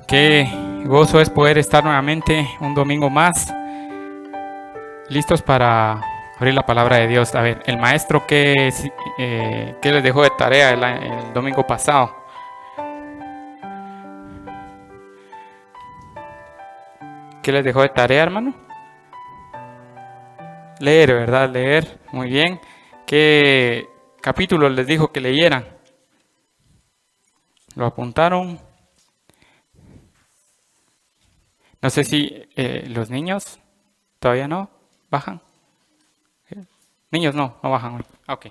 Qué gozo es poder estar nuevamente un domingo más, listos para abrir la palabra de Dios. A ver, el maestro que les dejó de tarea el domingo pasado. ¿Qué les dejó de tarea, hermano? Leer, ¿verdad? Leer, muy bien. ¿Qué capítulo les dijo que leyeran? ¿Lo apuntaron? No sé si los niños todavía no bajan. Niños no bajan hoy. Ok,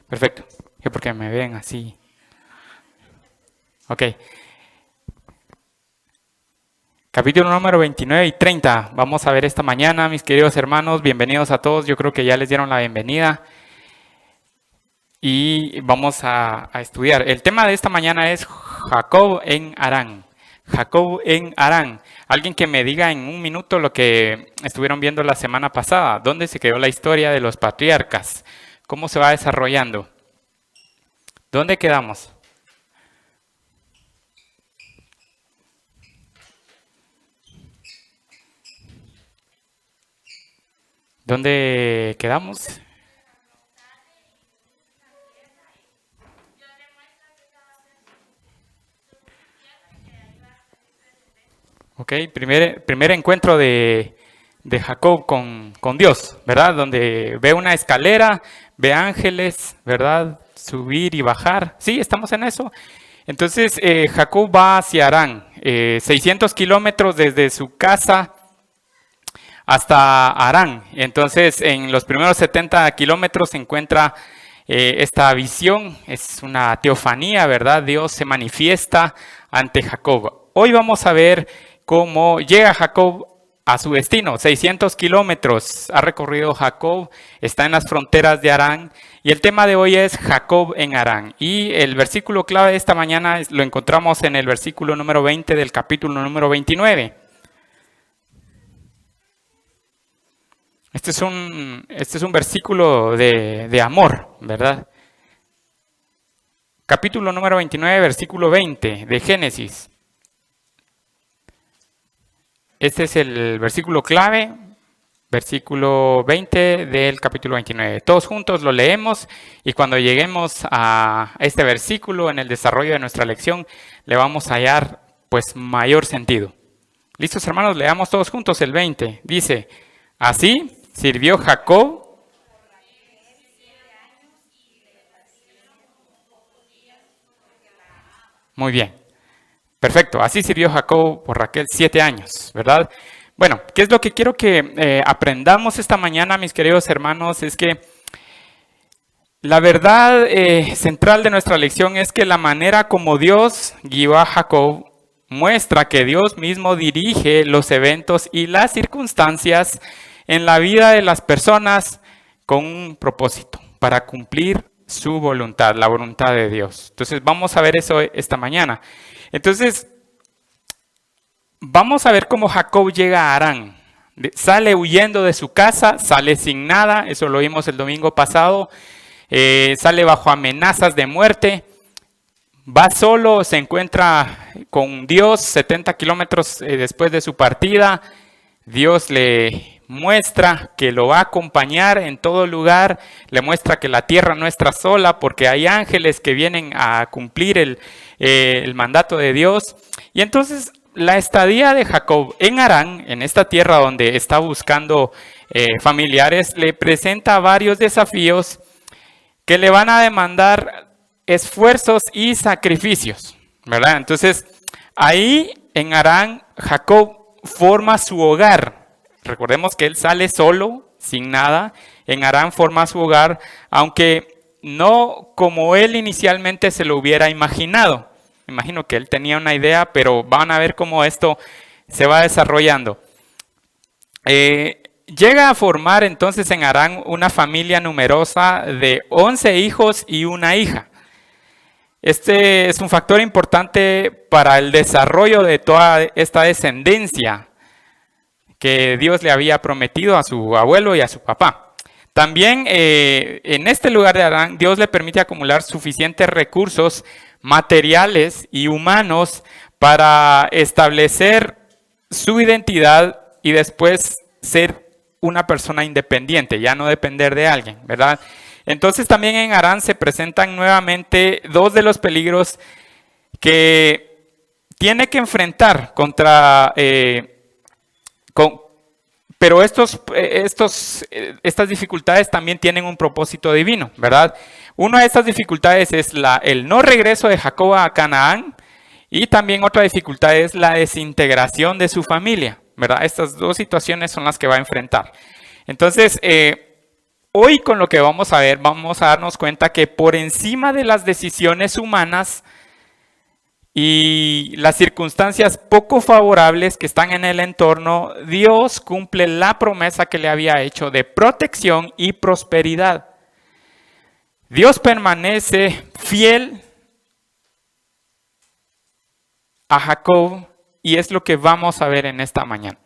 perfecto. Es porque me ven así. Ok. Capítulo número 29 y 30. Vamos a ver esta mañana, mis queridos hermanos. Bienvenidos a todos. Yo creo que ya les dieron la bienvenida. Y vamos a estudiar. El tema de esta mañana es Jacob en Harán. Jacob en Harán. Alguien que me diga en un minuto lo que estuvieron viendo la semana pasada. ¿Dónde se quedó la historia de los patriarcas? ¿Cómo se va desarrollando? ¿Dónde quedamos? ¿Dónde quedamos? Ok, primer encuentro de Jacob con Dios, ¿verdad? Donde ve una escalera, ve ángeles, ¿verdad? Subir y bajar. Sí, estamos en eso. Entonces, Jacob va hacia Harán, 600 kilómetros desde su casa hasta Harán. Entonces, en los primeros 70 kilómetros se encuentra esta visión, es una teofanía, ¿verdad? Dios se manifiesta ante Jacob. Hoy vamos a ver cómo llega Jacob a su destino. 600 kilómetros ha recorrido Jacob, está en las fronteras de Harán. Y el tema de hoy es Jacob en Harán. Y el versículo clave de esta mañana lo encontramos en el versículo número 20 del capítulo número 29. Este es un versículo de amor, ¿verdad? Capítulo número 29, versículo 20 de Génesis. Este es el versículo clave, versículo 20 del capítulo 29. Todos juntos lo leemos y cuando lleguemos a este versículo en el desarrollo de nuestra lección, le vamos a hallar pues mayor sentido. ¿Listos, hermanos? Leamos todos juntos el 20. Dice, así sirvió Jacob. Muy bien. Perfecto, así sirvió Jacob por Raquel 7 años, ¿verdad? Bueno, ¿qué es lo que quiero que aprendamos esta mañana, mis queridos hermanos? Es que la verdad central de nuestra lección es que la manera como Dios guió a Jacob muestra que Dios mismo dirige los eventos y las circunstancias en la vida de las personas con un propósito, para cumplir su voluntad, la voluntad de Dios. Entonces vamos a ver eso esta mañana. Entonces, vamos a ver cómo Jacob llega a Harán. Sale huyendo de su casa, sale sin nada, eso lo vimos el domingo pasado. Sale bajo amenazas de muerte. Va solo, se encuentra con Dios 70 kilómetros después de su partida. Dios le muestra que lo va a acompañar en todo lugar, le muestra que la tierra no está sola porque hay ángeles que vienen a cumplir el mandato de Dios. Y entonces la estadía de Jacob en Harán, en esta tierra donde está buscando familiares, le presenta varios desafíos que le van a demandar esfuerzos y sacrificios, ¿verdad? Entonces ahí en Harán Jacob forma su hogar. Recordemos que él sale solo, sin nada. En Harán forma su hogar, aunque no como él inicialmente se lo hubiera imaginado. Me imagino que él tenía una idea, pero van a ver cómo esto se va desarrollando. Llega a formar entonces en Harán una familia numerosa de 11 hijos y una hija. Este es un factor importante para el desarrollo de toda esta descendencia que Dios le había prometido a su abuelo y a su papá. También en este lugar de Harán, Dios le permite acumular suficientes recursos materiales y humanos para establecer su identidad y después ser una persona independiente, ya no depender de alguien, ¿verdad? Entonces también en Harán se presentan nuevamente dos de los peligros que tiene que enfrentar contra, pero estas dificultades también tienen un propósito divino, ¿verdad? Una de estas dificultades es el no regreso de Jacob a Canaán, y también otra dificultad es la desintegración de su familia, ¿verdad? Estas dos situaciones son las que va a enfrentar. Entonces, hoy con lo que vamos a ver, vamos a darnos cuenta que por encima de las decisiones humanas y las circunstancias poco favorables que están en el entorno, Dios cumple la promesa que le había hecho de protección y prosperidad. Dios permanece fiel a Jacob y es lo que vamos a ver en esta mañana.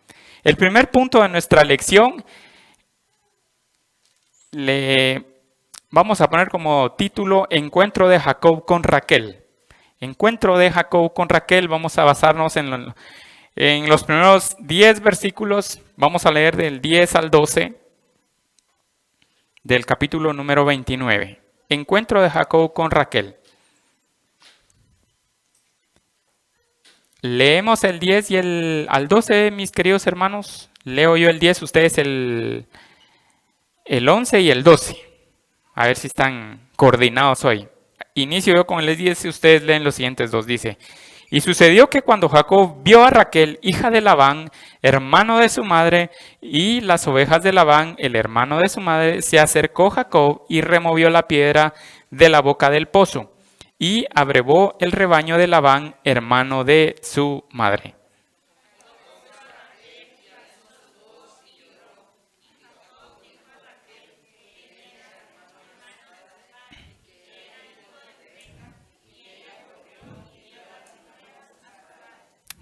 El primer punto de nuestra lección le vamos a poner como título Encuentro de Jacob con Raquel. Encuentro de Jacob con Raquel. Vamos a basarnos en los primeros 10 versículos. Vamos a leer del 10 al 12 del capítulo número 29. Encuentro de Jacob con Raquel. Leemos el 10 y al 12, mis queridos hermanos. Leo yo el 10, ustedes el 11 y el 12. A ver si están coordinados hoy. Inicio yo con el 10 y ustedes leen los siguientes dos. Dice: y sucedió que cuando Jacob vio a Raquel, hija de Labán, hermano de su madre, y las ovejas de Labán, el hermano de su madre, se acercó Jacob y removió la piedra de la boca del pozo. Y abrevó el rebaño de Labán, hermano de su madre.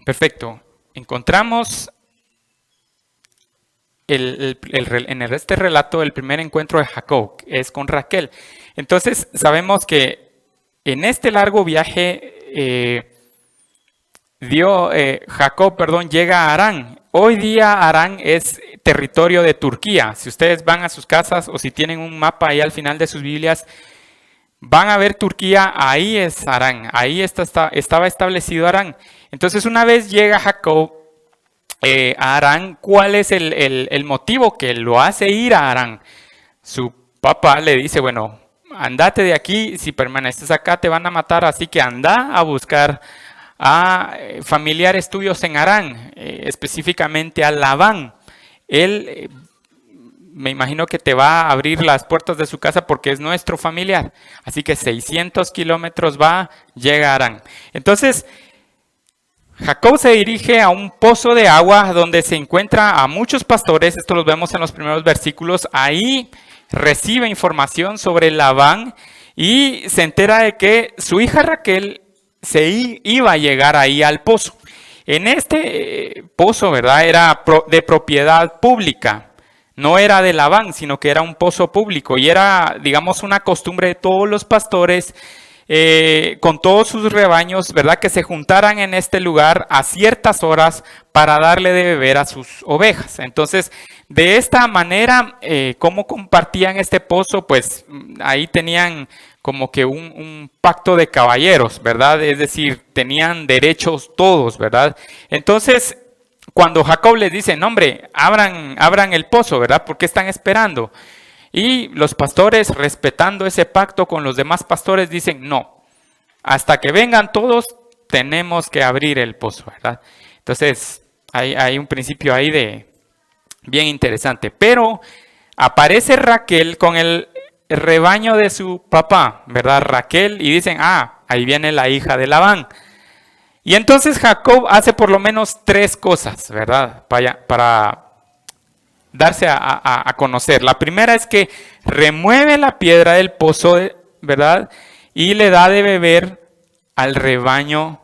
Perfecto. Encontramos en este relato el primer encuentro de Jacob, es con Raquel. Entonces sabemos que en este largo viaje Jacob llega a Harán. Hoy día Harán es territorio de Turquía. Si ustedes van a sus casas o si tienen un mapa ahí al final de sus Biblias, van a ver Turquía, ahí es Harán, ahí estaba establecido Harán. Entonces una vez llega Jacob a Harán, ¿cuál es el motivo que lo hace ir a Harán? Su papá le dice, bueno, andate de aquí, si permaneces acá te van a matar, así que anda a buscar a familiares tuyos en Harán, específicamente a Labán. Él, me imagino que te va a abrir las puertas de su casa porque es nuestro familiar. Así que 600 kilómetros llega a Harán. Entonces, Jacob se dirige a un pozo de agua donde se encuentra a muchos pastores. Esto lo vemos en los primeros versículos. Ahí recibe información sobre Labán y se entera de que su hija Raquel iba a llegar ahí al pozo. En este pozo, ¿verdad? Era de propiedad pública. No era de Labán, sino que era un pozo público y era, digamos, una costumbre de todos los pastores con todos sus rebaños, ¿verdad? Que se juntaran en este lugar a ciertas horas para darle de beber a sus ovejas. Entonces, de esta manera, ¿cómo compartían este pozo? Pues ahí tenían como que un pacto de caballeros, ¿verdad? Es decir, tenían derechos todos, ¿verdad? Entonces, cuando Jacob les dice, no hombre, abran el pozo, ¿verdad? ¿Por qué están esperando? Y los pastores, respetando ese pacto con los demás pastores, dicen, no, hasta que vengan todos, tenemos que abrir el pozo, ¿verdad? Entonces, hay un principio ahí bien interesante. Pero aparece Raquel con el rebaño de su papá, ¿verdad? Raquel, y dicen, ahí viene la hija de Labán. Y entonces Jacob hace por lo menos 3 cosas, ¿verdad? Para darse a conocer. La primera es que remueve la piedra del pozo, ¿verdad? Y le da de beber al rebaño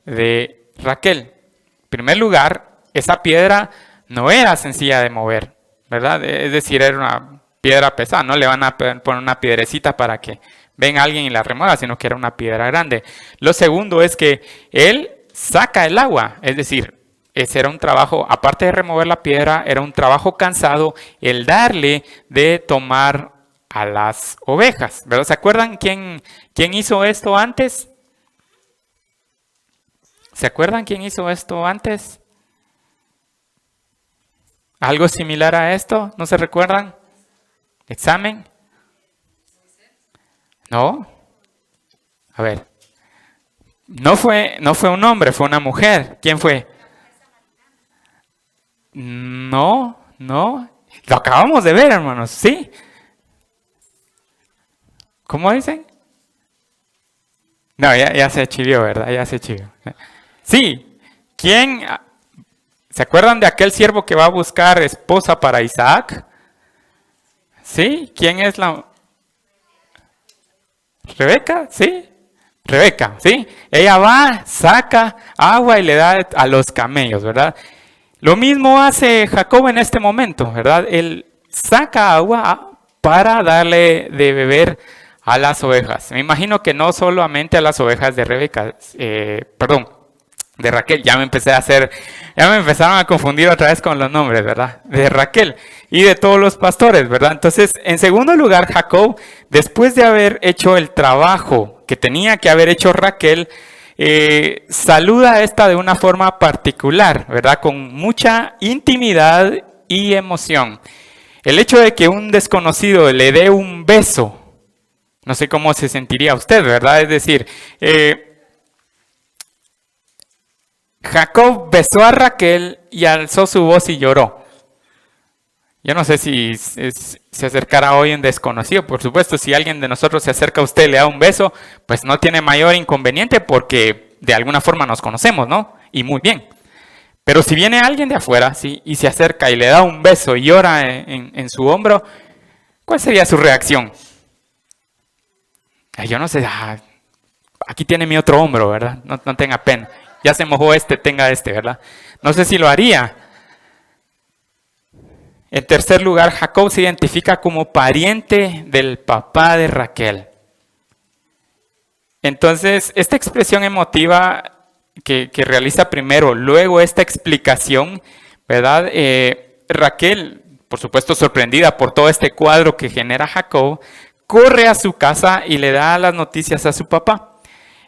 de Raquel. En primer lugar, esa piedra no era sencilla de mover, ¿verdad? Es decir, era una piedra pesada, no le van a poner una piedrecita para que venga alguien y la remueva, sino que era una piedra grande. Lo segundo es que él saca el agua, es decir, ese era un trabajo, aparte de remover la piedra, era un trabajo cansado el darle de tomar a las ovejas, ¿verdad? ¿Se acuerdan quién hizo esto antes? ¿Se acuerdan quién hizo esto antes? ¿Algo similar a esto? ¿No se recuerdan? ¿Examen? ¿No? A ver. No fue un hombre, fue una mujer. ¿Quién fue? No. Lo acabamos de ver, hermanos. ¿Sí? ¿Cómo dicen? No, ya se chivió, ¿verdad? Ya se chivió. Sí. ¿Quién? ¿Se acuerdan de aquel siervo que va a buscar esposa para Isaac? ¿Sí? ¿Quién es la? ¿Rebeca? ¿Sí? Rebeca, ¿sí? Ella va, saca agua y le da a los camellos, ¿verdad? Lo mismo hace Jacob en este momento, ¿verdad? Él saca agua para darle de beber a las ovejas. Me imagino que no solamente a las ovejas de Rebeca, de Raquel. Ya me empezaron a confundir otra vez con los nombres, ¿verdad? De Raquel y de todos los pastores, ¿verdad? Entonces, en segundo lugar, Jacob, después de haber hecho el trabajo que tenía que haber hecho Raquel, saluda a esta de una forma particular, ¿verdad? Con mucha intimidad y emoción. El hecho de que un desconocido le dé un beso, no sé cómo se sentiría usted, ¿verdad? Es decir, Jacob besó a Raquel y alzó su voz y lloró. Yo no sé si se acercará hoy un desconocido. Por supuesto, si alguien de nosotros se acerca a usted y le da un beso, pues no tiene mayor inconveniente porque de alguna forma nos conocemos, ¿no? Y muy bien. Pero si viene alguien de afuera, ¿sí? Y se acerca y le da un beso y llora en su hombro, ¿cuál sería su reacción? Yo no sé, aquí tiene mi otro hombro, ¿verdad? No tenga pena. Ya se mojó tenga este, ¿verdad? No sé si lo haría. En tercer lugar, Jacob se identifica como pariente del papá de Raquel. Entonces, esta expresión emotiva que realiza primero, luego esta explicación, ¿verdad? Raquel, por supuesto sorprendida por todo este cuadro que genera Jacob, corre a su casa y le da las noticias a su papá.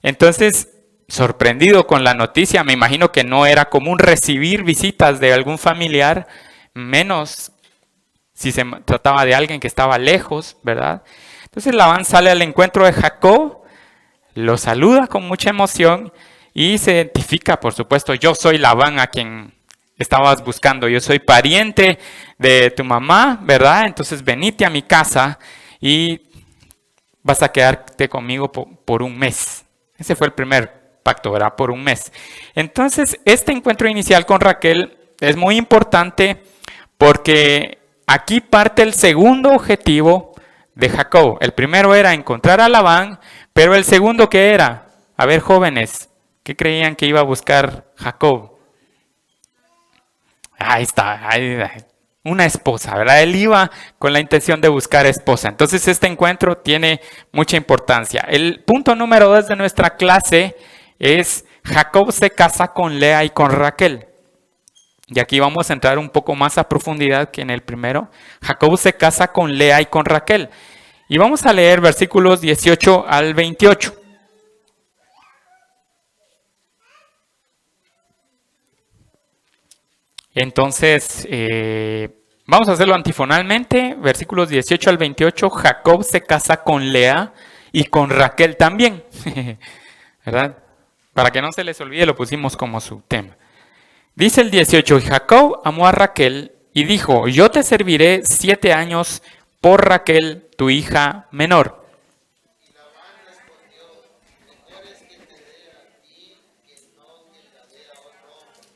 Entonces, sorprendido con la noticia, me imagino que no era común recibir visitas de algún familiar, menos si se trataba de alguien que estaba lejos, ¿verdad? Entonces Labán sale al encuentro de Jacob, lo saluda con mucha emoción y se identifica, por supuesto, yo soy Labán a quien estabas buscando, yo soy pariente de tu mamá, ¿verdad? Entonces venite a mi casa y vas a quedarte conmigo por un mes. Ese fue el primer pacto, ¿verdad? Por un mes. Entonces, este encuentro inicial con Raquel es muy importante porque aquí parte el segundo objetivo de Jacob. El primero era encontrar a Labán, pero el segundo, ¿qué era? A ver, jóvenes, ¿qué creían que iba a buscar Jacob? Ahí está, una esposa, ¿verdad? Él iba con la intención de buscar esposa. Entonces este encuentro tiene mucha importancia. El punto número 2 de nuestra clase es Jacob se casa con Lea y con Raquel. Y aquí vamos a entrar un poco más a profundidad que en el primero. Jacob se casa con Lea y con Raquel. Y vamos a leer versículos 18 al 28. Entonces, vamos a hacerlo antifonalmente. Versículos 18 al 28. Jacob se casa con Lea y con Raquel también. ¿Verdad? Para que no se les olvide, lo pusimos como su tema. Dice el 18, y Jacob amó a Raquel y dijo, yo te serviré 7 años por Raquel, tu hija menor. Y Labán respondió, mejor es que te dé a ti que no que la dé a otro hombre.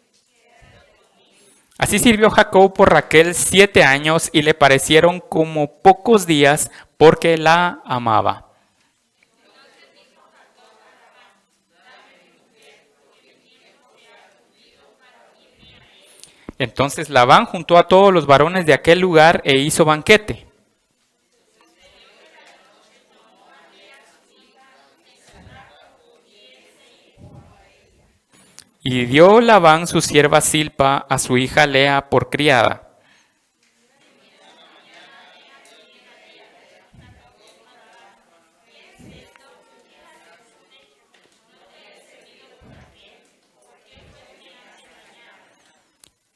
Así sirvió Jacob por Raquel 7 años y le parecieron como pocos días porque la amaba. Entonces Labán juntó a todos los varones de aquel lugar e hizo banquete. Y dio Labán su sierva Zilpa a su hija Lea por criada.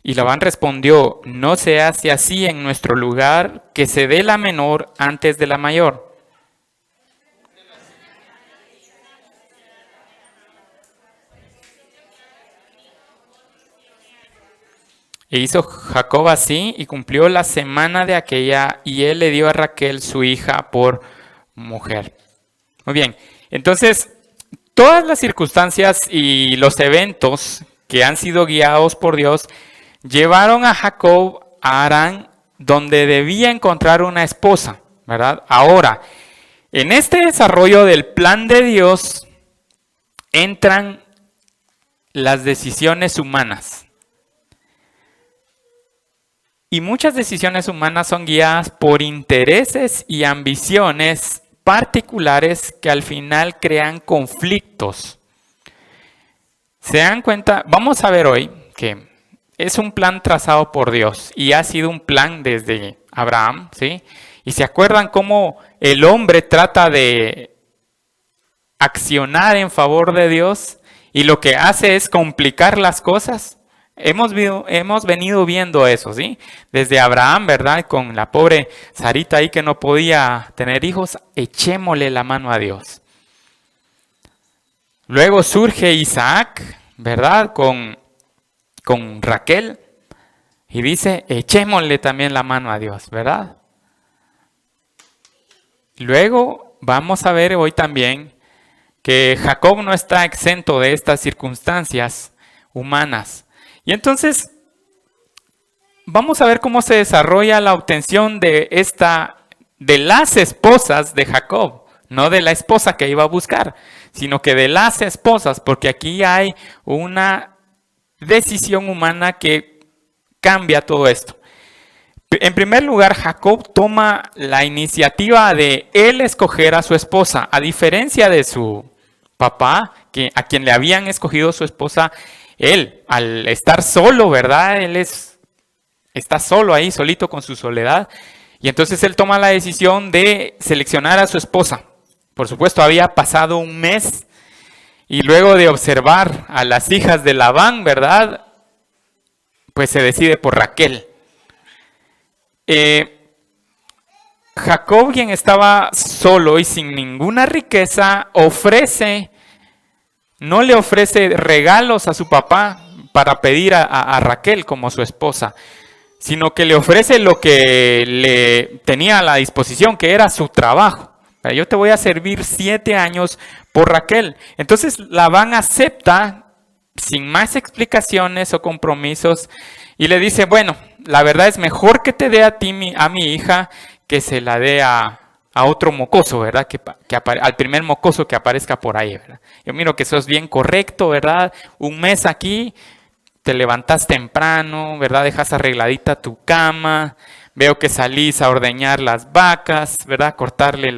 Y Labán respondió, no se hace así en nuestro lugar, que se dé la menor antes de la mayor. E hizo Jacob así y cumplió la semana de aquella y él le dio a Raquel su hija por mujer. Muy bien, entonces todas las circunstancias y los eventos que han sido guiados por Dios llevaron a Jacob a Harán, donde debía encontrar una esposa, ¿verdad? Ahora, en este desarrollo del plan de Dios entran las decisiones humanas. Y muchas decisiones humanas son guiadas por intereses y ambiciones particulares que al final crean conflictos. ¿Se dan cuenta? Vamos a ver hoy que es un plan trazado por Dios y ha sido un plan desde Abraham, ¿sí? Y se acuerdan cómo el hombre trata de accionar en favor de Dios y lo que hace es complicar las cosas. Hemos venido viendo eso, ¿sí? Desde Abraham, ¿verdad? Con la pobre Sarita ahí que no podía tener hijos, echémosle la mano a Dios. Luego surge Isaac, ¿verdad? Con Raquel y dice, echémosle también la mano a Dios, ¿verdad? Luego vamos a ver hoy también que Jacob no está exento de estas circunstancias humanas. Y entonces, vamos a ver cómo se desarrolla la obtención de las esposas de Jacob, no de la esposa que iba a buscar, sino que de las esposas, porque aquí hay una decisión humana que cambia todo esto. En primer lugar, Jacob toma la iniciativa de él escoger a su esposa, a diferencia de su papá, a quien le habían escogido su esposa. Él, al estar solo, ¿verdad? Está solo ahí, solito con su soledad. Y entonces él toma la decisión de seleccionar a su esposa. Por supuesto, había pasado un mes. Y luego de observar a las hijas de Labán, ¿verdad? Pues se decide por Raquel. Jacob, quien estaba solo y sin ninguna riqueza, no le ofrece regalos a su papá para pedir a Raquel como su esposa, sino que le ofrece lo que le tenía a la disposición, que era su trabajo. Yo te voy a servir 7 años por Raquel. Entonces Labán acepta sin más explicaciones o compromisos y le dice, bueno, la verdad es mejor que te dé a mi hija que se la dé a otro mocoso, ¿verdad? Al primer mocoso que aparezca por ahí, ¿verdad? Yo miro que sos bien correcto, ¿verdad? Un mes aquí, te levantas temprano, ¿verdad? Dejas arregladita tu cama, veo que salís a ordeñar las vacas, ¿verdad? Cortarle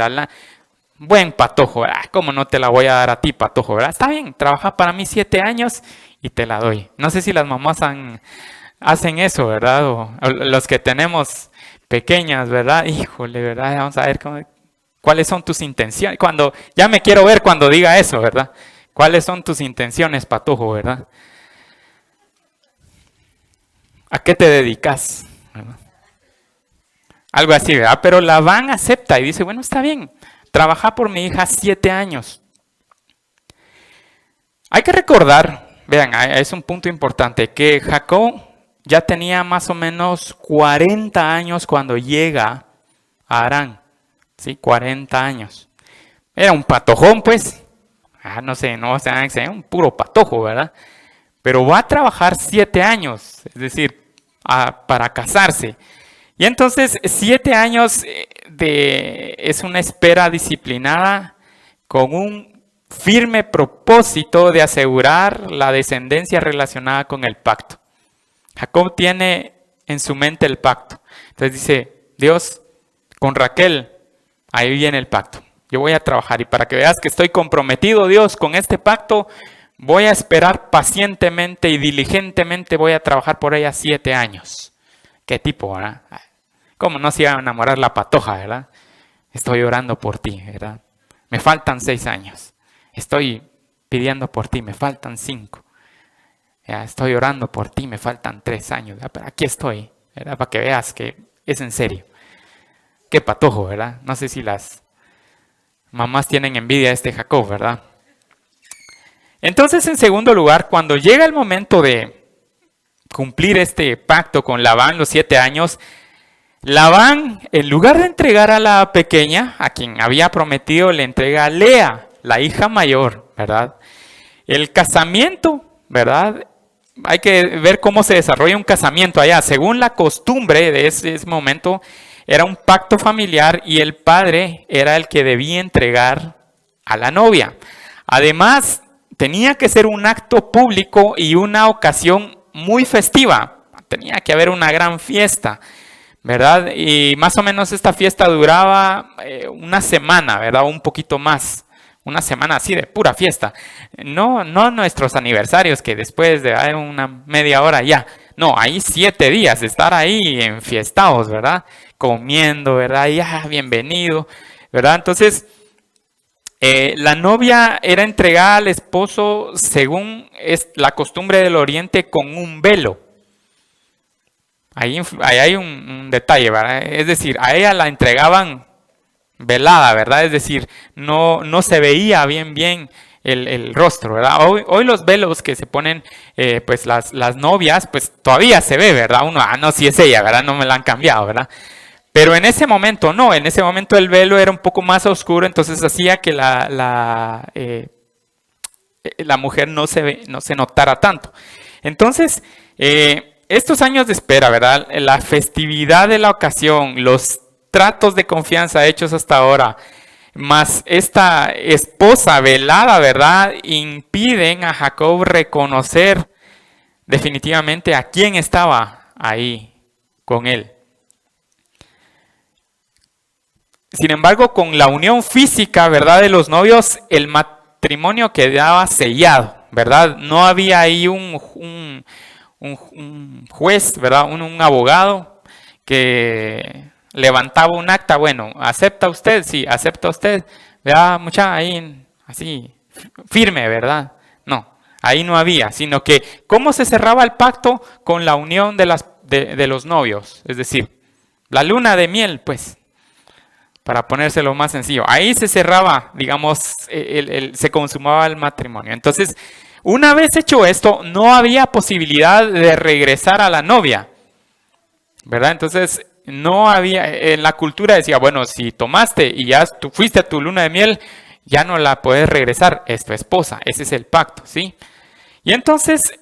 buen patojo, ¿verdad? ¿Cómo no te la voy a dar a ti, patojo, ¿verdad? Está bien, trabaja para mí 7 años y te la doy. No sé si las mamás hacen eso, ¿verdad? O los que tenemos pequeñas, ¿verdad? Híjole, ¿verdad? Vamos a ver cuáles son tus intenciones. Ya me quiero ver cuando diga eso, ¿verdad? ¿Cuáles son tus intenciones, patojo, verdad? ¿A qué te dedicas? ¿Verdad? Algo así, ¿verdad? Pero Labán acepta y dice, bueno, está bien, trabaja por mi hija 7 años. Hay que recordar, vean, es un punto importante, que Jacob ya tenía más o menos 40 años cuando llega a Harán. ¿Sí? 40 años. Era un patojón, pues. No sé, un puro patojo, ¿verdad? Pero va a trabajar 7 años, es decir, para casarse. Y entonces 7 años es una espera disciplinada con un firme propósito de asegurar la descendencia relacionada con el pacto. Jacob tiene en su mente el pacto. Entonces dice, Dios, con Raquel, ahí viene el pacto. Yo voy a trabajar y para que veas que estoy comprometido, Dios, con este pacto, voy a esperar pacientemente y diligentemente voy a trabajar por ella 7 años. ¿Qué tipo, verdad? ¿Cómo no se iba a enamorar la patoja, verdad? Estoy orando por ti, ¿verdad? Me faltan 6 años. Estoy pidiendo por ti, me faltan 5. Ya, estoy orando por ti, me faltan 3 años. ¿Verdad? Pero aquí estoy, ¿verdad? Para que veas que es en serio. Qué patojo, ¿verdad? No sé si las mamás tienen envidia de este Jacob, ¿verdad? Entonces, en segundo lugar, cuando llega el momento de cumplir este pacto con Labán, los 7 años, Labán, en lugar de entregar a la pequeña, a quien había prometido, le entrega a Lea, la hija mayor, ¿verdad? El casamiento, ¿verdad? Hay que ver cómo se desarrolla un casamiento allá. Según la costumbre de ese momento, era un pacto familiar y el padre era el que debía entregar a la novia. Además, tenía que ser un acto público y una ocasión muy festiva. Tenía que haber una gran fiesta, ¿verdad? Y más o menos esta fiesta duraba una semana, ¿verdad? Un poquito más. Una semana así de pura fiesta. No nuestros aniversarios que después de una media hora ya. No, ahí 7 días de estar ahí enfiestados, ¿verdad? Comiendo, ¿verdad? Ya, bienvenido, ¿verdad? Entonces, la novia era entregada al esposo según la costumbre del oriente con un velo. Ahí hay un detalle, ¿verdad? Es decir, a ella la entregaban velada, ¿verdad? Es decir, no se veía bien el rostro, ¿verdad? Hoy los velos que se ponen, pues las novias, pues todavía se ve, ¿verdad? Uno, no, si es ella, ¿verdad? No me la han cambiado, ¿verdad? Pero en ese momento no, en ese momento el velo era un poco más oscuro, entonces hacía que la mujer no se notara tanto. Entonces, estos años de espera, ¿verdad? La festividad de la ocasión, los tratos de confianza hechos hasta ahora, más esta esposa velada, ¿verdad? Impiden a Jacob reconocer definitivamente a quién estaba ahí con él. Sin embargo, con la unión física, ¿verdad? De los novios, el matrimonio quedaba sellado, ¿verdad? No había ahí un juez, ¿verdad? Un abogado que levantaba un acta, bueno, ¿acepta usted? Sí, acepta usted. Vea, mucha ahí, así, firme, ¿verdad? No, ahí no había, sino que ¿cómo se cerraba el pacto? Con la unión de los novios, es decir, la luna de miel, pues, para ponérselo más sencillo. Ahí se cerraba, digamos, se consumaba el matrimonio. Entonces, una vez hecho esto, no había posibilidad de regresar a la novia, ¿verdad? Entonces, no había, en la cultura decía, bueno, si tomaste y ya tú fuiste a tu luna de miel, ya no la puedes regresar, es tu esposa, ese es el pacto, ¿sí? Y entonces,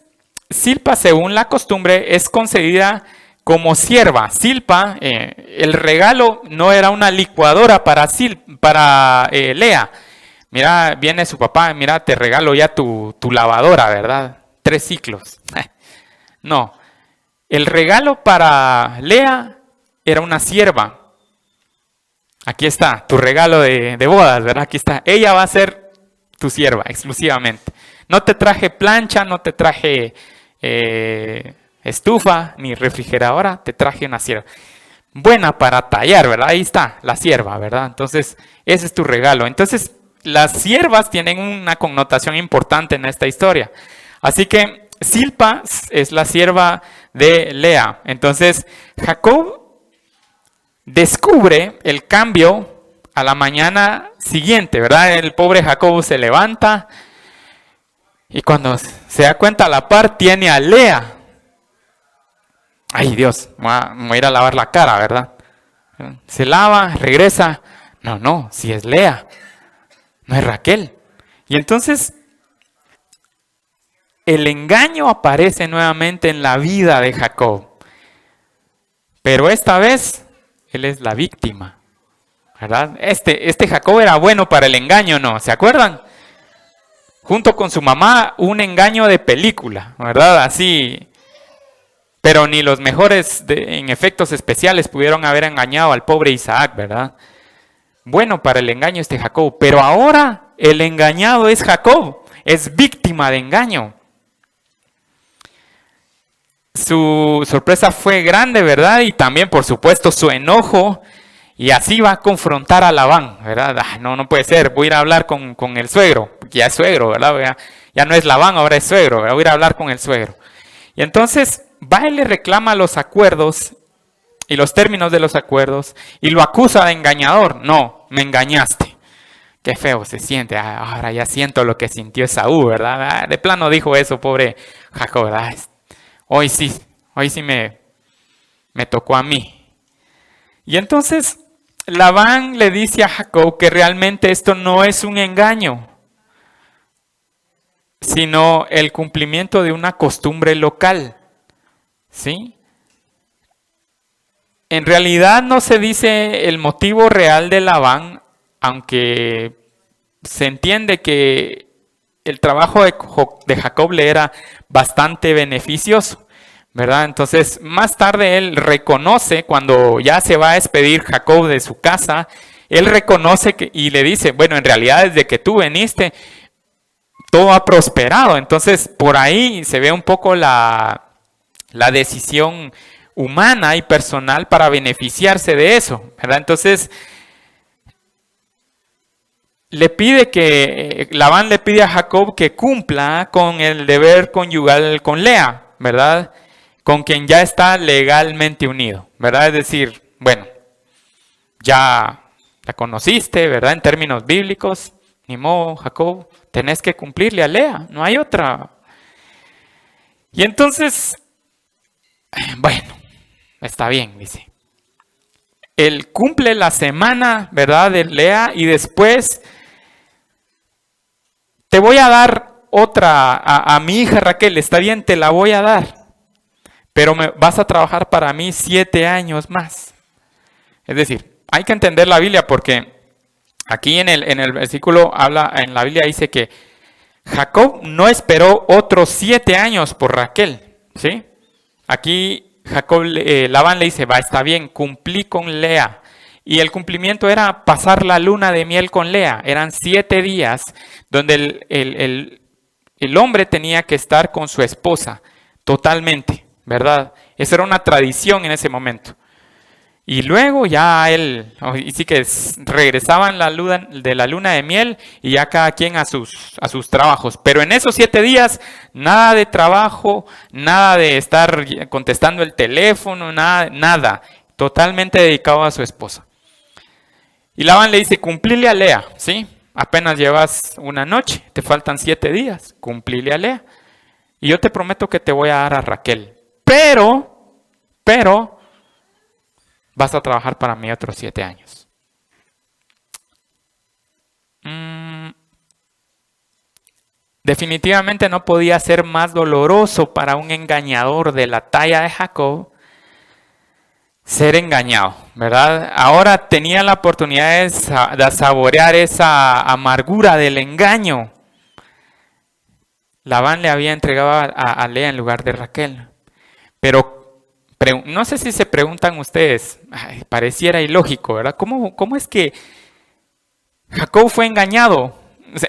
Zilpa, según la costumbre, es concedida como sierva. Zilpa, el regalo no era una licuadora para Lea. Mira, viene su papá, mira, te regalo ya tu lavadora, ¿verdad? 3 ciclos. No, el regalo para Lea era una sierva. Aquí está, tu regalo de bodas, ¿verdad? Aquí está. Ella va a ser tu sierva exclusivamente. No te traje plancha, no te traje estufa ni refrigeradora, te traje una sierva. Buena para tallar, ¿verdad? Ahí está, la sierva, ¿verdad? Entonces, ese es tu regalo. Entonces, las siervas tienen una connotación importante en esta historia. Así que Zilpa es la sierva de Lea. Entonces, Jacob descubre el cambio a la mañana siguiente, ¿verdad? El pobre Jacob se levanta y cuando se da cuenta a la par tiene a Lea. Ay, Dios, voy a ir a lavar la cara, ¿verdad? Se lava, regresa. No, si es Lea, no es Raquel. Y entonces el engaño aparece nuevamente en la vida de Jacob. Pero esta vez él es la víctima, ¿verdad? Este Jacob era bueno para el engaño, ¿no? ¿Se acuerdan? Junto con su mamá, un engaño de película, ¿verdad? Así. Pero ni los mejores en efectos especiales pudieron haber engañado al pobre Isaac, ¿verdad? Bueno para el engaño Jacob, pero ahora el engañado es Jacob. es víctima de engaño. Su sorpresa fue grande, ¿verdad? Y también, por supuesto, su enojo. Y así va a confrontar a Labán, ¿verdad? No puede ser, voy a ir a hablar con el suegro, porque ya es suegro, ¿verdad? Ya no es Labán, ahora es suegro, ¿verdad? Voy a ir a hablar con el suegro. Y entonces va y le reclama los acuerdos y los términos de los acuerdos y lo acusa de engañador. No, me engañaste. Qué feo se siente. Ahora ya siento lo que sintió Esaú, ¿verdad? De plano dijo eso, pobre Jacob, ¿verdad? Hoy sí me tocó a mí. Y entonces Labán le dice a Jacob que realmente esto no es un engaño, sino el cumplimiento de una costumbre local. ¿Sí? En realidad no se dice el motivo real de Labán, aunque se entiende que el trabajo de Jacob le era bastante beneficioso, ¿verdad? Entonces, más tarde él reconoce, cuando ya se va a despedir Jacob de su casa, él reconoce y le dice, bueno, en realidad desde que tú viniste, todo ha prosperado. Entonces, por ahí se ve un poco la decisión humana y personal para beneficiarse de eso, ¿verdad? Entonces, Labán le pide a Jacob que cumpla con el deber conyugal con Lea, ¿verdad? Con quien ya está legalmente unido, ¿verdad? Es decir, bueno, ya la conociste, ¿verdad? En términos bíblicos, ni modo, Jacob, tenés que cumplirle a Lea, no hay otra. Y entonces, bueno, está bien, dice. Él cumple la semana, ¿verdad? De Lea y después te voy a dar otra a mi hija Raquel, está bien, te la voy a dar, pero vas a trabajar para mí 7 años más. Es decir, hay que entender la Biblia porque aquí en el versículo en la Biblia dice que Jacob no esperó otros 7 años por Raquel, ¿sí? Aquí Labán le dice, está bien, cumplí con Lea. Y el cumplimiento era pasar la luna de miel con Lea. Eran 7 días donde el hombre tenía que estar con su esposa totalmente, ¿verdad? Esa era una tradición en ese momento. Y luego ya sí que regresaban de la luna de miel y ya cada quien a sus trabajos. Pero en esos 7 días, nada de trabajo, nada de estar contestando el teléfono, nada. Totalmente dedicado a su esposa. Y Labán le dice, cumplile a Lea, ¿sí? Apenas llevas una noche, te faltan 7 días, cumplile a Lea. Y yo te prometo que te voy a dar a Raquel. Pero, vas a trabajar para mí otros 7 años. Definitivamente no podía ser más doloroso para un engañador de la talla de Jacob ser engañado, ¿verdad? Ahora tenía la oportunidad de saborear esa amargura del engaño. Labán le había entregado a Lea en lugar de Raquel. Pero no sé si se preguntan ustedes, pareciera ilógico, ¿verdad? ¿Cómo es que Jacob fue engañado?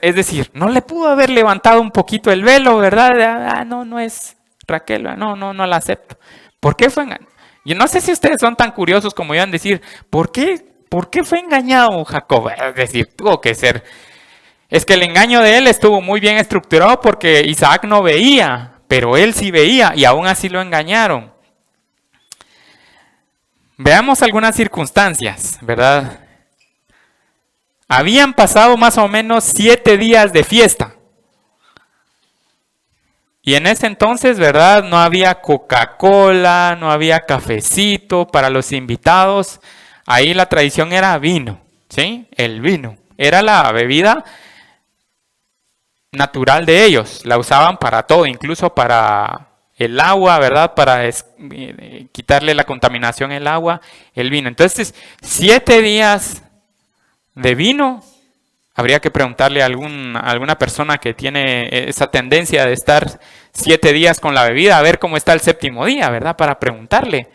Es decir, no le pudo haber levantado un poquito el velo, ¿verdad? No es Raquel, no la acepto. ¿Por qué fue engañado? Yo no sé si ustedes son tan curiosos como iban a decir, ¿por qué fue engañado Jacob? Es decir, tuvo que ser. Es que el engaño de él estuvo muy bien estructurado porque Isaac no veía, pero él sí veía y aún así lo engañaron. Veamos algunas circunstancias, ¿verdad? Habían pasado más o menos 7 días de fiesta. Y en ese entonces, ¿verdad? No había Coca-Cola, no había cafecito para los invitados. Ahí la tradición era vino, ¿sí? El vino. Era la bebida natural de ellos. La usaban para todo, incluso para el agua, ¿verdad? Para quitarle la contaminación al agua, el vino. Entonces, 7 días de vino. Habría que preguntarle a alguna persona que tiene esa tendencia de estar 7 días con la bebida, a ver cómo está el 7º día, ¿verdad? Para preguntarle.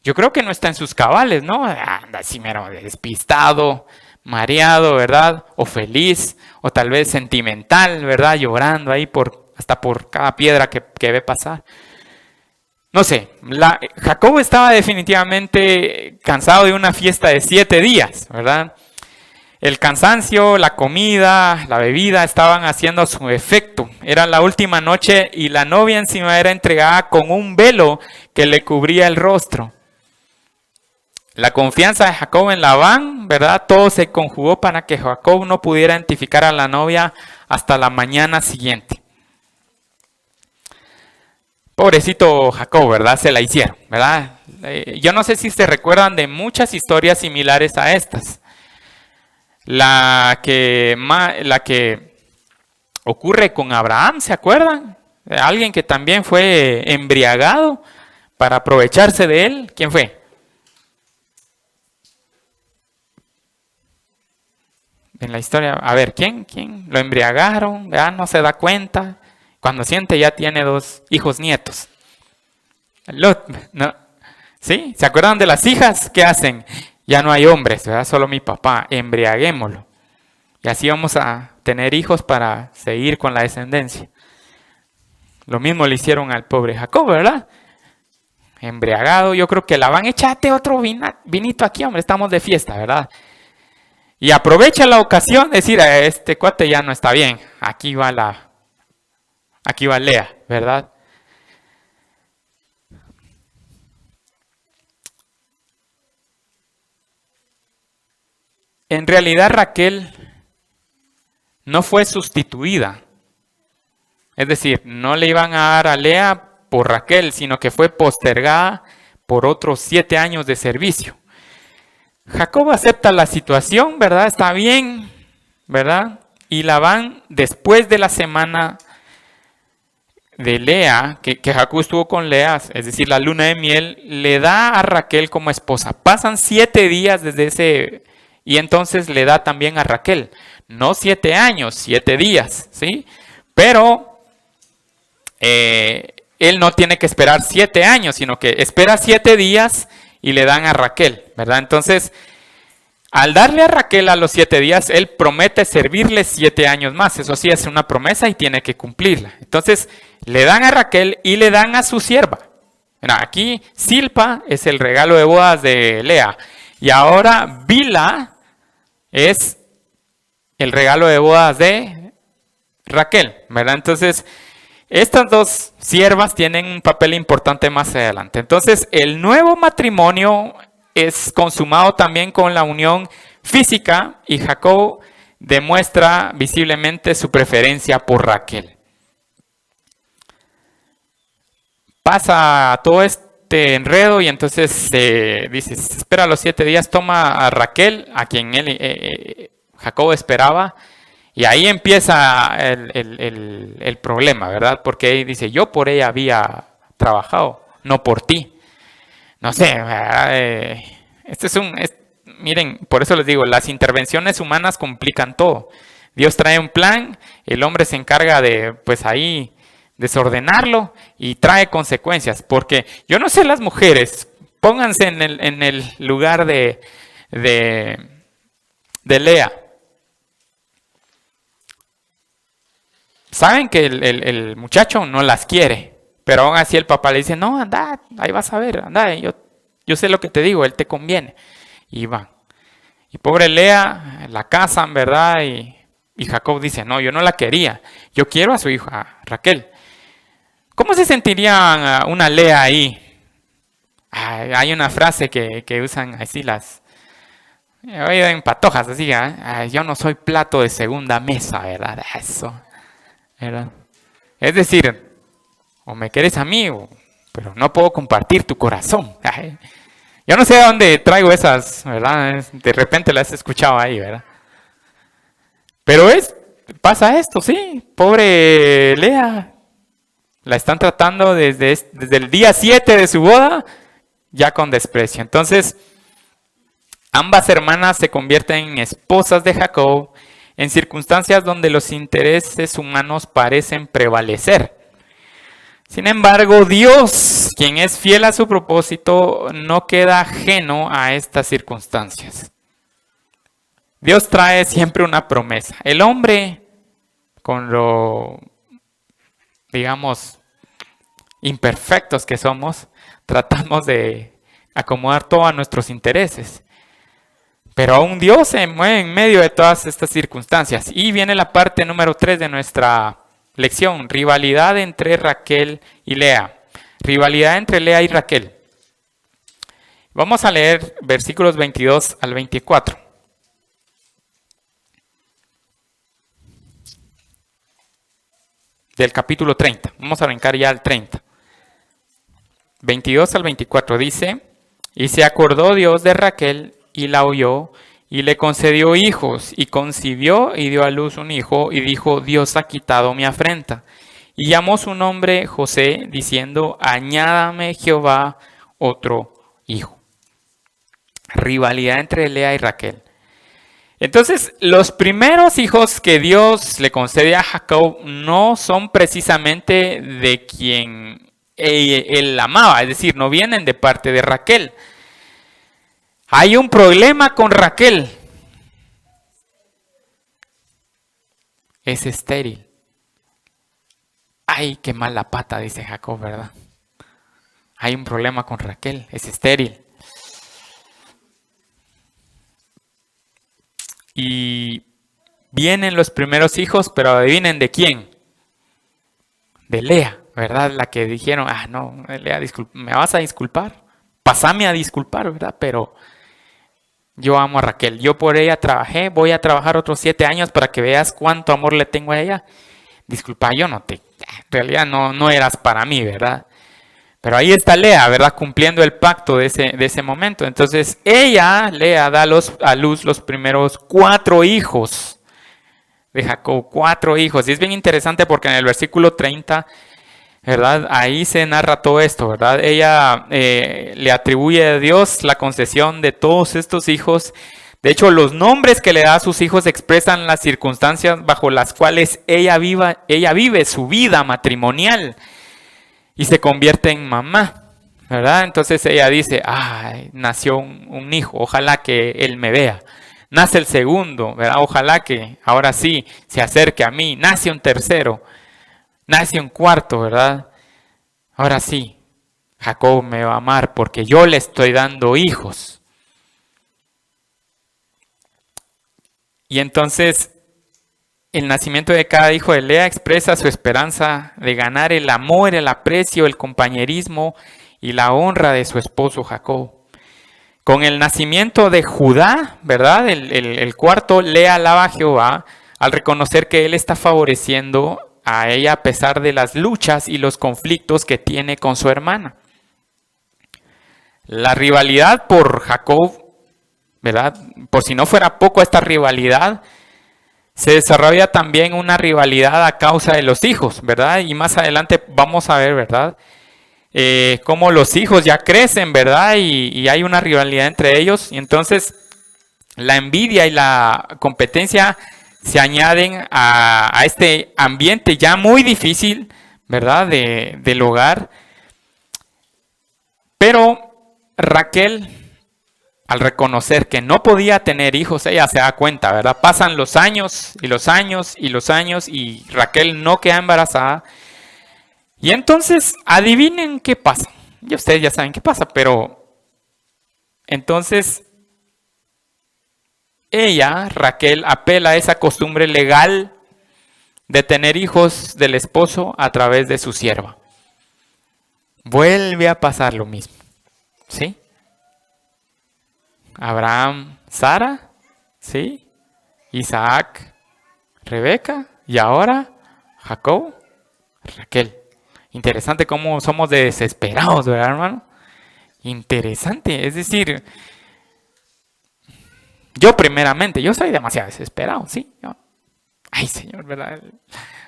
Yo creo que no está en sus cabales, ¿no? Anda así mero despistado, mareado, ¿verdad? O feliz, o tal vez sentimental, ¿verdad? Llorando ahí hasta por cada piedra que ve pasar. No sé, Jacob estaba definitivamente cansado de una fiesta de 7 días, ¿verdad? El cansancio, la comida, la bebida estaban haciendo su efecto. Era la última noche y la novia encima era entregada con un velo que le cubría el rostro. La confianza de Jacob en Labán, ¿verdad? Todo se conjugó para que Jacob no pudiera identificar a la novia hasta la mañana siguiente. Pobrecito Jacob, ¿verdad? Se la hicieron, ¿verdad? Yo no sé si se recuerdan de muchas historias similares a estas. La que ocurre con Abraham, ¿se acuerdan? Alguien que también fue embriagado para aprovecharse de él. ¿Quién fue? En la historia, a ver, ¿quién? Lo embriagaron, ¿verdad? No se da cuenta. Cuando siente ya tiene 2 hijos nietos. Lot, ¿no? ¿Sí? ¿Se acuerdan de las hijas? ¿Qué hacen? Ya no hay hombres, ¿verdad? Solo mi papá, embriaguémoslo. Y así vamos a tener hijos para seguir con la descendencia. Lo mismo le hicieron al pobre Jacob, ¿verdad? Embriagado, yo creo que Labán, échate otro vinito aquí, hombre, estamos de fiesta, ¿verdad? Y aprovecha la ocasión de decir, este cuate ya no está bien, aquí va Lea, ¿verdad? En realidad Raquel no fue sustituida. Es decir, no le iban a dar a Lea por Raquel, sino que fue postergada por otros 7 años de servicio. Jacob acepta la situación, ¿verdad? Está bien, ¿verdad? Y Labán, después de la semana de Lea, que Jacob estuvo con Lea, es decir, la luna de miel, le da a Raquel como esposa. Pasan 7 días desde ese, y entonces le da también a Raquel. No 7 años, 7 días, ¿sí? Pero él no tiene que esperar 7 años, sino que espera 7 días y le dan a Raquel, ¿verdad? Entonces, al darle a Raquel a los 7 días, él promete servirle 7 años más. Eso sí, es una promesa y tiene que cumplirla. Entonces, le dan a Raquel y le dan a su sierva. Mira, aquí Silpa es el regalo de bodas de Lea. Y ahora Bilha es el regalo de bodas de Raquel, ¿verdad? Entonces, estas 2 siervas tienen un papel importante más adelante. Entonces, el nuevo matrimonio es consumado también con la unión física y Jacob demuestra visiblemente su preferencia por Raquel. Pasa todo este enredo y entonces dice, espera los 7 días, toma a Raquel, a quien Jacob esperaba, y ahí empieza el problema, ¿verdad? Porque ahí dice, yo por ella había trabajado, no por ti. No sé, miren, por eso les digo, las intervenciones humanas complican todo. Dios trae un plan, el hombre se encarga de, pues ahí, desordenarlo y trae consecuencias. Porque yo no sé las mujeres, pónganse en el lugar de Lea. Saben que el muchacho no las quiere. Pero aún así el papá le dice, no, anda, ahí vas a ver, anda, yo sé lo que te digo, él te conviene. Y van. Y pobre Lea, la casan, ¿verdad? Y Jacob dice, no, yo no la quería, yo quiero a su hija Raquel. ¿Cómo se sentiría una Lea ahí? Hay una frase que usan así en patojas, así, yo no soy plato de segunda mesa, ¿verdad? Eso, ¿verdad? Es decir, o me quieres a mí, pero no puedo compartir tu corazón. Yo no sé de dónde traigo esas, ¿verdad? De repente las he escuchado ahí, ¿verdad? Pero pasa esto, sí. Pobre Lea. La están tratando desde el día 7 de su boda, ya con desprecio. Entonces, ambas hermanas se convierten en esposas de Jacob en circunstancias donde los intereses humanos parecen prevalecer. Sin embargo, Dios, quien es fiel a su propósito, no queda ajeno a estas circunstancias. Dios trae siempre una promesa. El hombre, con lo, digamos, imperfectos que somos, tratamos de acomodar todo a nuestros intereses. Pero aún Dios se mueve en medio de todas estas circunstancias. Y viene la parte número 3 de nuestra lección, rivalidad entre Raquel y Lea. Rivalidad entre Lea y Raquel. Vamos a leer versículos 22 al 24. Del capítulo 30. Vamos a brincar ya al 30. 22 al 24 dice: y se acordó Dios de Raquel y la oyó y le concedió hijos y concibió y dio a luz un hijo y dijo: Dios ha quitado mi afrenta. Y llamó su nombre José diciendo: añádame Jehová otro hijo. Rivalidad entre Lea y Raquel. Entonces, los primeros hijos que Dios le concede a Jacob no son precisamente de quien él amaba, es decir, no vienen de parte de Raquel. Hay un problema con Raquel. Es estéril. Ay, qué mala pata, dice Jacob, ¿verdad? Hay un problema con Raquel, es estéril. Y vienen los primeros hijos, pero adivinen de quién. De Lea, ¿verdad? La que dijeron: no, Lea, me vas a disculpar. Pásame a disculpar, ¿verdad? Pero yo amo a Raquel. Yo por ella trabajé. Voy a trabajar otros 7 años para que veas cuánto amor le tengo a ella. Disculpa, en realidad no eras para mí, ¿verdad? Pero ahí está Lea, ¿verdad? Cumpliendo el pacto de ese momento. Entonces, Lea, da a luz los primeros 4 hijos de Jacob. 4 hijos. Y es bien interesante porque en el versículo 30, ¿verdad? Ahí se narra todo esto, ¿verdad? Ella le atribuye a Dios la concesión de todos estos hijos. De hecho, los nombres que le da a sus hijos expresan las circunstancias bajo las cuales ella vive su vida matrimonial. Y se convierte en mamá, ¿verdad? Entonces ella dice: nació un hijo, ojalá que él me vea. Nace el segundo, ¿verdad? Ojalá que ahora sí se acerque a mí. Nace un tercero, nace un cuarto, ¿verdad? Ahora sí, Jacob me va a amar porque yo le estoy dando hijos. Y entonces el nacimiento de cada hijo de Lea expresa su esperanza de ganar el amor, el aprecio, el compañerismo y la honra de su esposo Jacob. Con el nacimiento de Judá, ¿verdad? El cuarto, Lea alaba a Jehová al reconocer que él está favoreciendo a ella a pesar de las luchas y los conflictos que tiene con su hermana. La rivalidad por Jacob, ¿verdad? Por si no fuera poco esta rivalidad, se desarrolla también una rivalidad a causa de los hijos, ¿verdad? Y más adelante vamos a ver, ¿verdad? Cómo los hijos ya crecen, ¿verdad? Y hay una rivalidad entre ellos. Y entonces la envidia y la competencia se añaden a este ambiente ya muy difícil, ¿verdad? Del hogar. Pero Raquel, al reconocer que no podía tener hijos, ella se da cuenta, ¿verdad? Pasan los años y los años y los años y Raquel no queda embarazada. Y entonces, adivinen qué pasa. Y ustedes ya saben qué pasa, pero entonces Raquel, apela a esa costumbre legal de tener hijos del esposo a través de su sierva. Vuelve a pasar lo mismo, ¿sí? Abraham, Sara, ¿sí? Isaac, Rebeca, y ahora Jacob, Raquel. Interesante cómo somos desesperados, ¿verdad, hermano? Interesante, es decir, yo soy demasiado desesperado, ¿sí? Ay, Señor, ¿verdad?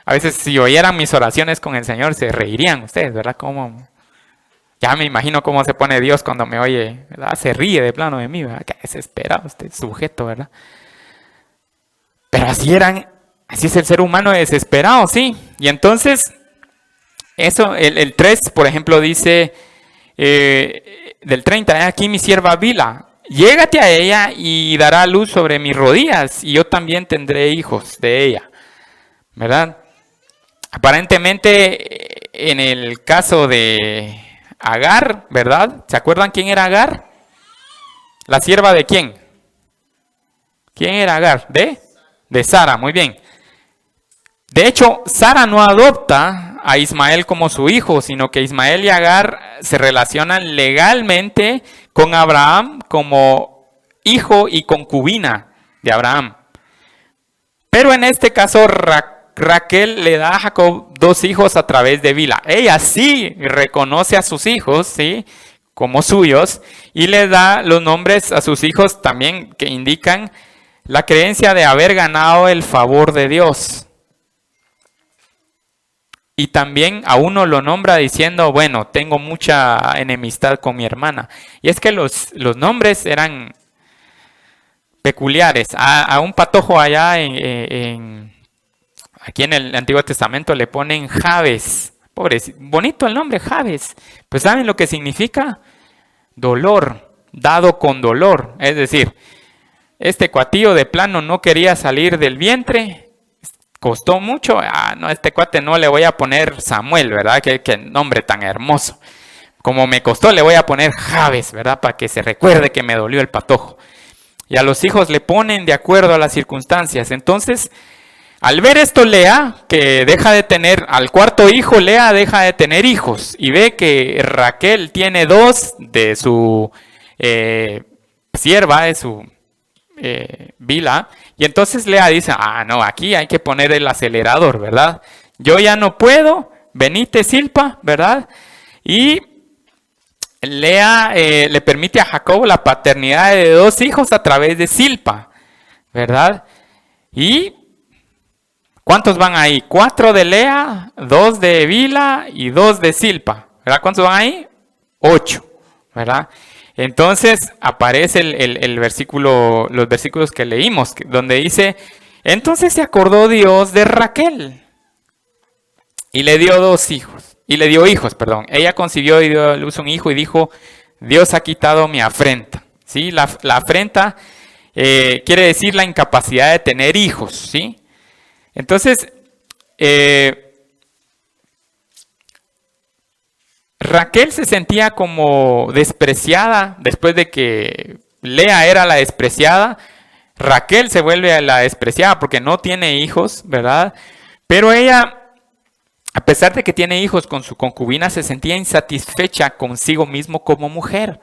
A veces si oyeran mis oraciones con el Señor se reirían ustedes, ¿verdad? Ya me imagino cómo se pone Dios cuando me oye, ¿verdad? Se ríe de plano de mí, ¿verdad? Qué desesperado este sujeto, ¿verdad? Pero así es el ser humano desesperado, ¿sí? Y entonces, eso, el 3, por ejemplo, dice, del 30, aquí mi sierva Bila, llégate a ella y dará luz sobre mis rodillas, y yo también tendré hijos de ella, ¿verdad? Aparentemente, en el caso de Agar, ¿verdad? ¿Se acuerdan quién era Agar? ¿La sierva de quién? ¿Quién era Agar? De Sara, muy bien. De hecho, Sara no adopta a Ismael como su hijo, sino que Ismael y Agar se relacionan legalmente con Abraham como hijo y concubina de Abraham. Pero en este caso, Raquel le da a Jacob 2 hijos a través de Bilha. Ella sí reconoce a sus hijos, ¿sí?, como suyos, y le da los nombres a sus hijos también que indican la creencia de haber ganado el favor de Dios. Y también a uno lo nombra diciendo, bueno, tengo mucha enemistad con mi hermana. Y es que los nombres eran peculiares. A un patojo allá aquí en el Antiguo Testamento le ponen Jabes. Pobre, bonito el nombre, Jabes. Pues ¿saben lo que significa? Dolor, dado con dolor. Es decir, este cuatillo de plano no quería salir del vientre. Costó mucho. No, a este cuate no le voy a poner Samuel, ¿verdad? Qué nombre tan hermoso. Como me costó, le voy a poner Jabes, ¿verdad? Para que se recuerde que me dolió el patojo. Y a los hijos le ponen de acuerdo a las circunstancias. Entonces, al ver esto, Lea, que deja de tener, al cuarto hijo, Lea deja de tener hijos. Y ve que Raquel tiene 2 de su sierva, de su Bilha. Y entonces Lea dice, no, aquí hay que poner el acelerador, ¿verdad? Yo ya no puedo, venite Zilpa, ¿verdad? Y Lea le permite a Jacob la paternidad de 2 hijos a través de Zilpa, ¿verdad? Y ¿cuántos van ahí? 4 de Lea, 2 de Bilha y 2 de Zilpa, ¿verdad? ¿Cuántos van ahí? 8, ¿verdad? Entonces aparece el versículo, los versículos que leímos, donde dice, entonces se acordó Dios de Raquel y le dio 2 hijos, y le dio hijos, perdón. Ella concibió y dio a luz un hijo y dijo, Dios ha quitado mi afrenta. ¿Sí? La afrenta quiere decir la incapacidad de tener hijos, ¿sí? Entonces, Raquel se sentía como despreciada después de que Lea era la despreciada. Raquel se vuelve la despreciada porque no tiene hijos, ¿verdad? Pero ella, a pesar de que tiene hijos con su concubina, se sentía insatisfecha consigo mismo como mujer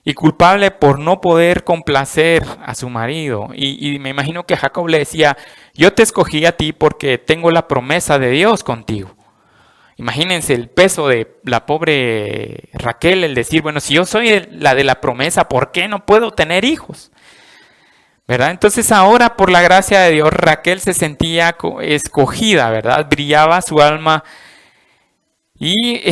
y culpable por no poder complacer a su marido. Y me imagino que Jacob le decía, yo te escogí a ti porque tengo la promesa de Dios contigo. Imagínense el peso de la pobre Raquel, el decir, bueno, si yo soy la de la promesa, ¿por qué no puedo tener hijos? ¿Verdad? Entonces ahora, por la gracia de Dios, Raquel se sentía escogida, ¿verdad? Brillaba su alma y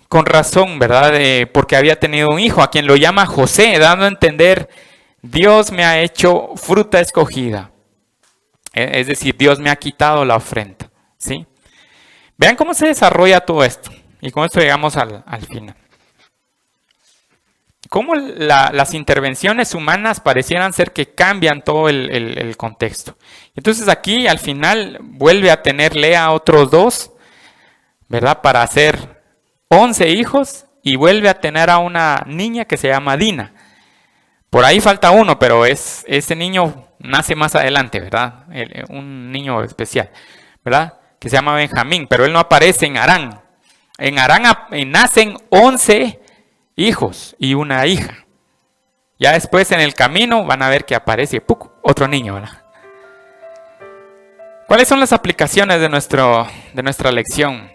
con razón, ¿verdad? Porque había tenido un hijo, a quien lo llama José, dando a entender, Dios me ha hecho fruta escogida. Es decir, Dios me ha quitado la ofrenda, ¿sí? Vean cómo se desarrolla todo esto. Y con esto llegamos al final. Cómo las intervenciones humanas parecieran ser que cambian todo el contexto. Entonces aquí al final vuelve a tener Lea otros 2, ¿verdad? Para hacer 11 hijos y vuelve a tener a una niña que se llama Dina. Por ahí falta uno, pero ese niño nace más adelante, ¿verdad? Un niño especial, ¿verdad? Que se llama Benjamín, pero él no aparece en Harán. En Harán nacen 11 hijos y una hija. Ya después en el camino van a ver que aparece otro niño, ¿verdad? ¿Cuáles son las aplicaciones de nuestra lección?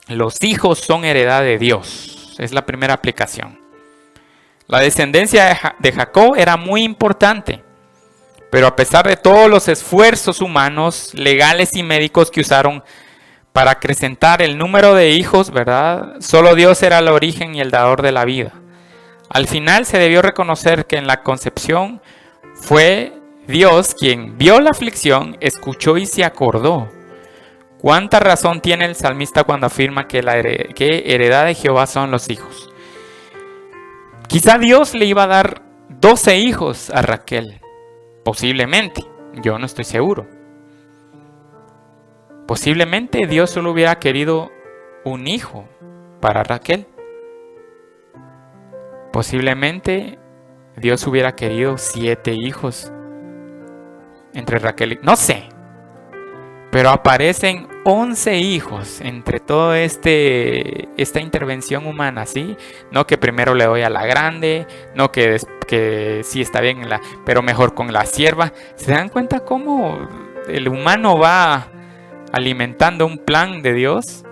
Los hijos son heredad de Dios. Es la primera aplicación. La descendencia de Jacob era muy importante. Pero a pesar de todos los esfuerzos humanos, legales y médicos que usaron para acrecentar el número de hijos, ¿verdad? Solo Dios era el origen y el dador de la vida. Al final se debió reconocer que en la concepción fue Dios quien vio la aflicción, escuchó y se acordó. ¿Cuánta razón tiene el salmista cuando afirma que heredad de Jehová son los hijos? Quizá Dios le iba a dar 12 hijos a Raquel. Posiblemente, yo no estoy seguro. Posiblemente Dios solo hubiera querido un hijo para Raquel. Posiblemente Dios hubiera querido 7 hijos entre Raquel y... No sé. Pero aparecen 11 hijos entre toda esta intervención humana, ¿sí? No que primero le doy a la grande, no que sí está bien, pero mejor con la sierva. ¿Se dan cuenta cómo el humano va alimentando un plan de Dios?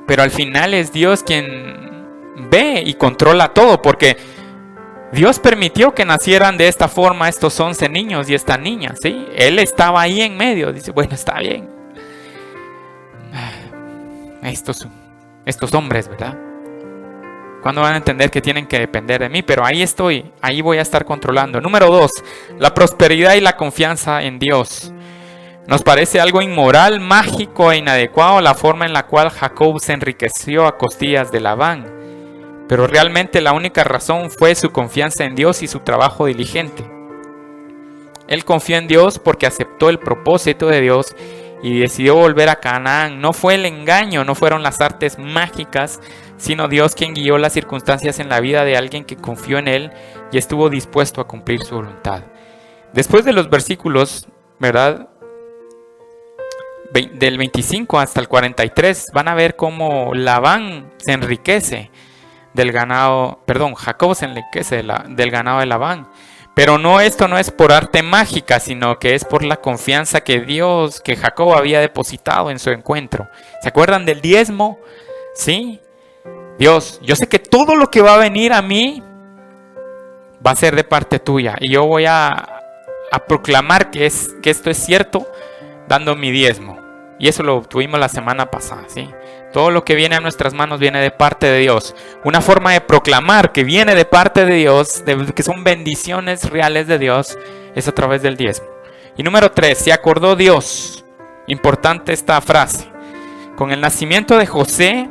Pero al final es Dios quien ve y controla todo, porque Dios permitió que nacieran de esta forma estos 11 niños y esta niña, ¿sí? Él estaba ahí en medio, dice, bueno, está bien. Estos hombres, ¿verdad? ¿Cuándo van a entender que tienen que depender de mí? Pero ahí estoy, ahí voy a estar controlando. Número 2, la prosperidad y la confianza en Dios. Nos parece algo inmoral, mágico e inadecuado la forma en la cual Jacob se enriqueció a costillas de Labán. Pero realmente la única razón fue su confianza en Dios y su trabajo diligente. Él confió en Dios porque aceptó el propósito de Dios y decidió volver a Canaán. No fue el engaño, no fueron las artes mágicas, sino Dios quien guió las circunstancias en la vida de alguien que confió en Él y estuvo dispuesto a cumplir su voluntad. Después de los versículos, ¿verdad?, del 25 hasta el 43, van a ver cómo Labán se enriquece del ganado, Jacob se enriquece del ganado de Labán. Pero esto no es por arte mágica, sino que es por la confianza que Jacob había depositado en su encuentro. ¿Se acuerdan del diezmo? ¿Sí? Dios, yo sé que todo lo que va a venir a mí va a ser de parte tuya. Y yo voy a proclamar que esto es cierto dando mi diezmo. Y eso lo tuvimos la semana pasada, ¿sí? Todo lo que viene a nuestras manos viene de parte de Dios. Una forma de proclamar que viene de parte de Dios, que son bendiciones reales de Dios, es a través del diezmo. Y número 3, se acordó Dios. Importante esta frase. Con el nacimiento de José,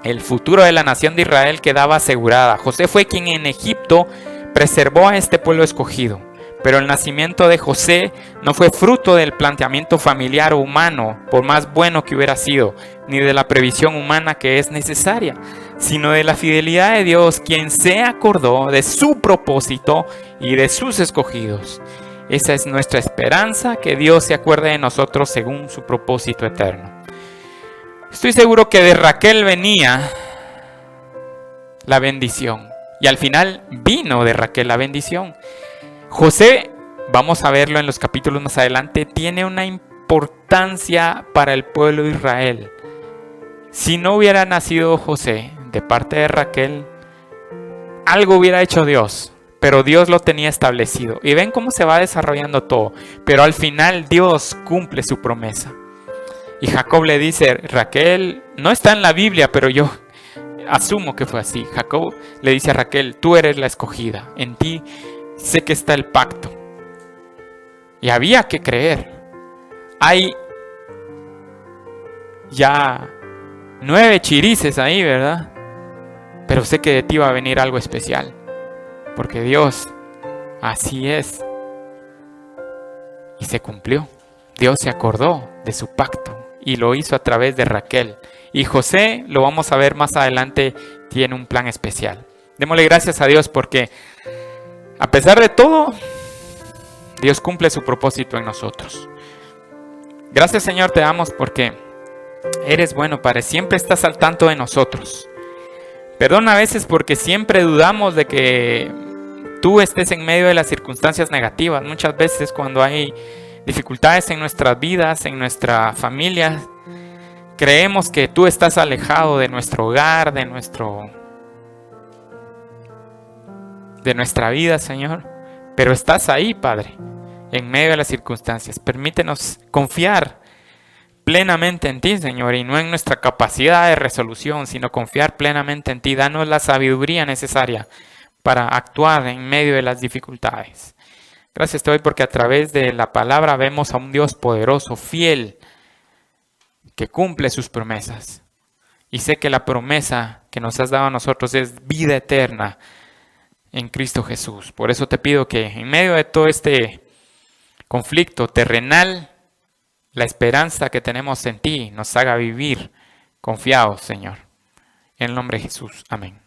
el futuro de la nación de Israel quedaba asegurada. José fue quien en Egipto preservó a este pueblo escogido. Pero el nacimiento de José no fue fruto del planteamiento familiar o humano, por más bueno que hubiera sido, ni de la previsión humana que es necesaria, sino de la fidelidad de Dios, quien se acordó de su propósito y de sus escogidos. Esa es nuestra esperanza, que Dios se acuerde de nosotros según su propósito eterno. Estoy seguro que de Raquel venía la bendición, y al final vino de Raquel la bendición. José, vamos a verlo en los capítulos más adelante, tiene una importancia para el pueblo de Israel. Si no hubiera nacido José de parte de Raquel, algo hubiera hecho Dios, pero Dios lo tenía establecido. Y ven cómo se va desarrollando todo, pero al final Dios cumple su promesa. Y Jacob le dice, Raquel, no está en la Biblia, pero yo asumo que fue así. Jacob le dice a Raquel, tú eres la escogida, en ti sé que está el pacto. Y había que creer. Hay ya 9 chirices ahí, ¿verdad? Pero sé que de ti va a venir algo especial. Porque Dios, así es. Y se cumplió. Dios se acordó de su pacto y lo hizo a través de Raquel. Y José, lo vamos a ver más adelante, tiene un plan especial. Démosle gracias a Dios porque a pesar de todo, Dios cumple su propósito en nosotros. Gracias, Señor, te damos porque eres bueno, Padre. Siempre estás al tanto de nosotros. Perdona a veces porque siempre dudamos de que tú estés en medio de las circunstancias negativas. Muchas veces cuando hay dificultades en nuestras vidas, en nuestra familia, creemos que tú estás alejado de nuestro hogar, de nuestra vida, Señor, pero estás ahí, Padre, en medio de las circunstancias. Permítenos confiar plenamente en ti, Señor, y no en nuestra capacidad de resolución, sino confiar plenamente en ti. Danos la sabiduría necesaria para actuar en medio de las dificultades. Gracias te doy porque a través de la palabra vemos a un Dios poderoso, fiel, que cumple sus promesas. Y sé que la promesa que nos has dado a nosotros es vida eterna en Cristo Jesús. Por eso te pido que en medio de todo este conflicto terrenal, la esperanza que tenemos en ti nos haga vivir confiados, Señor. En el nombre de Jesús. Amén.